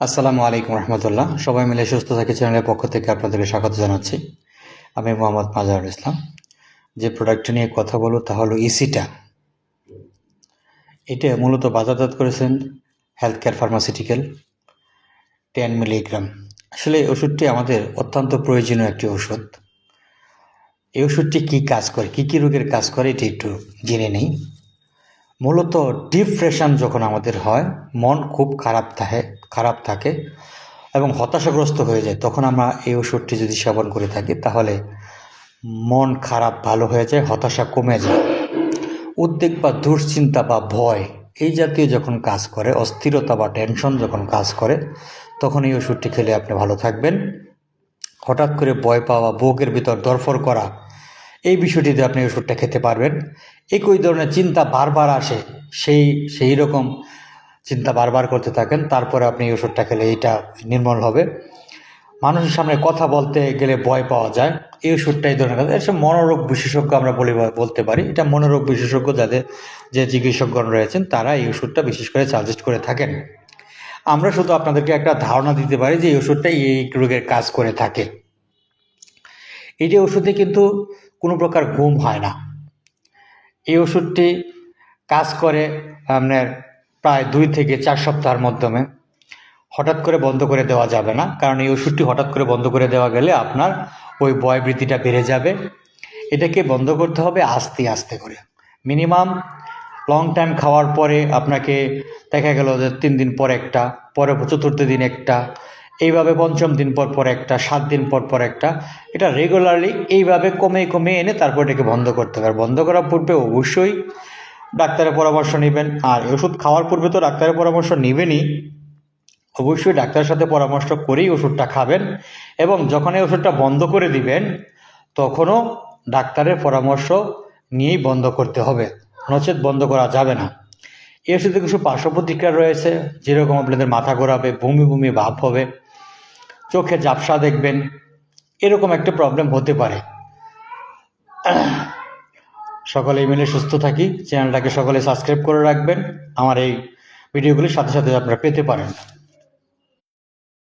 আসসালামু আলাইকুম রহমতুল্লাহ। সবাই মিলে সুস্থ থাকি চ্যানেলের পক্ষ থেকে আপনাদেরকে স্বাগত জানাচ্ছি। আমি মোহাম্মদ মাজারুল ইসলাম। যে প্রোডাক্টটা নিয়ে কথা বলবো তা হলো ইসিটা। এটা মূলত বাজারজাত করেছেন হেলথ কেয়ার ফার্মাসিউটিক্যাল 10 মিলিগ্রাম। আসলে এই ওষুধটি আমাদের অত্যন্ত প্রয়োজনীয় একটি ওষুধ। এই ওষুধটি কী কাজ করে, কী রোগের কাজ করে এটি একটু জেনে নেই। মূলত ডিপ্রেশন যখন আমাদের হয়, মন খুব খারাপ থাকে এবং হতাশাগ্রস্ত হয়ে যায়, তখন আমরা এই ওষুধটি যদি সেবন করে থাকি তাহলে মন খারাপ ভালো হয়ে যায়, হতাশা কমে যায়। উদ্বেগ বা দুশ্চিন্তা বা ভয় এই জাতীয় যখন কাজ করে, অস্থিরতা বা টেনশন যখন কাজ করে, তখন এই ওষুধটি খেলে আপনি ভালো থাকবেন। হঠাৎ করে ভয় পাওয়া, বুকের ভিতর ধড়ফড় করা, এই বিষয়টিতে আপনি ওষুধটা খেতে পারবেন। একই ধরনের চিন্তা বারবার আসে, সেই রকম চিন্তা বারবার করতে থাকেন, তারপরে আপনি এই ওষুধটা খেলে এইটা নির্মূল হবে। মানুষের সামনে কথা বলতে গেলে ভয় পাওয়া যায়, এই ওষুধটা এই ধরনের কাজ। এসব মনোরোগ বিশেষজ্ঞ আমরা বলতে পারি, এটা মনোরোগ বিশেষজ্ঞ যে চিকিৎসকগণ রয়েছেন তারা এই ওষুধটা বিশেষ করে সাজেস্ট করে থাকেন। আমরা শুধু আপনাদেরকে একটা ধারণা দিতে পারি যে এই ওষুধটা এই রোগের কাজ করে থাকে। এটি ওষুধে কিন্তু কোনো প্রকার ঘুম হয় না। এই ওষুধটি কাজ করে আপনার প্রায় 2 থেকে 4 সপ্তাহের মাধ্যমে। হঠাৎ করে বন্ধ করে দেওয়া যাবে না, কারণ এই ওষুধটি হঠাৎ করে বন্ধ করে দেওয়া গেলে আপনার ওই বয়বৃদ্ধিটা বেড়ে যাবে। এটাকে বন্ধ করতে হবে আস্তে আস্তে করে। মিনিমাম লং টাইম খাওয়ার পরে আপনাকে দেখা গেল যে 3 দিন পর একটা, পরে 4র্থ দিন একটা, এইভাবে 5ম দিন পর একটা, 7 দিন পর একটা, এটা রেগুলারলি এইভাবে কমে এনে তারপর এটাকে বন্ধ করতে হবে। আর বন্ধ করার পূর্বে অবশ্যই ডাক্তারের পরামর্শ নেবেন। আর ওষুধ খাওয়ার পূর্বে তো ডাক্তারের পরামর্শ নেবেনই, অবশ্যই ডাক্তারের সাথে পরামর্শ করেই ওষুধটা খাবেন। এবং যখন এই ওষুধটা বন্ধ করে দিবেন তখনও ডাক্তারের পরামর্শ নিয়েই বন্ধ করতে হবে, নচেত বন্ধ করা যাবে না। এই ওষুধে কিছু পার্শ্ব প্রতিক্রিয়া রয়েছে, যেরকম আপনাদের মাথা ঘোরাবে, বমি ভাব হবে, চোখে ঝাপসা দেখবেন, এরকম একটা প্রবলেম হতে পারে। সকলে মিলে সুস্থ থাকি, চ্যানেলটাকে সকলে সাবস্ক্রাইব করে রাখবেন, আমার এই ভিডিওগুলির সাথে সাথে আপনারা পেতে পারেন।